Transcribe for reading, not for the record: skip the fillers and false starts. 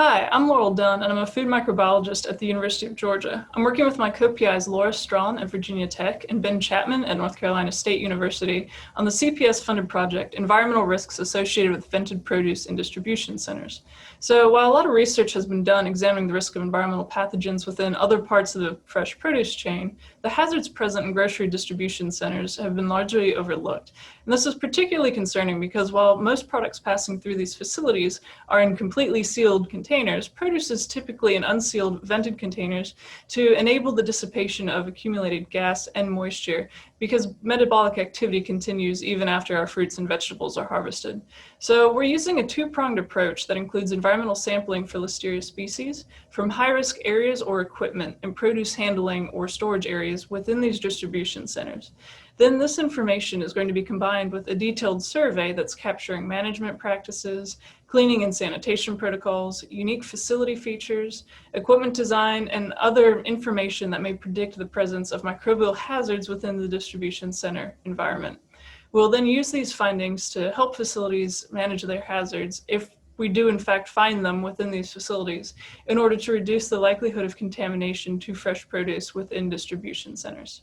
Hi, I'm Laurel Dunn, and I'm a food microbiologist at the University of Georgia. I'm working with my co-PIs Laura Strawn at Virginia Tech and Ben Chapman at North Carolina State University on the CPS-funded project, Environmental Risks Associated with Vented Produce in Distribution Centers. So while a lot of research has been done examining the risk of environmental pathogens within other parts of the fresh produce chain, the hazards present in grocery distribution centers have been largely overlooked. And this is particularly concerning because while most products passing through these facilities are in completely sealed containers, produce is typically in unsealed, vented containers to enable the dissipation of accumulated gas and moisture because metabolic activity continues even after our fruits and vegetables are harvested. So we're using a two-pronged approach that includes environmental sampling for Listeria species from high-risk areas or equipment in produce handling or storage areas within these distribution centers. Then this information is going to be combined with a detailed survey that's capturing management practices, cleaning and sanitation protocols, unique facility features, equipment design, and other information that may predict the presence of microbial hazards within the distribution center environment. We'll then use these findings to help facilities manage their hazards if we do in fact find them within these facilities in order to reduce the likelihood of contamination to fresh produce within distribution centers.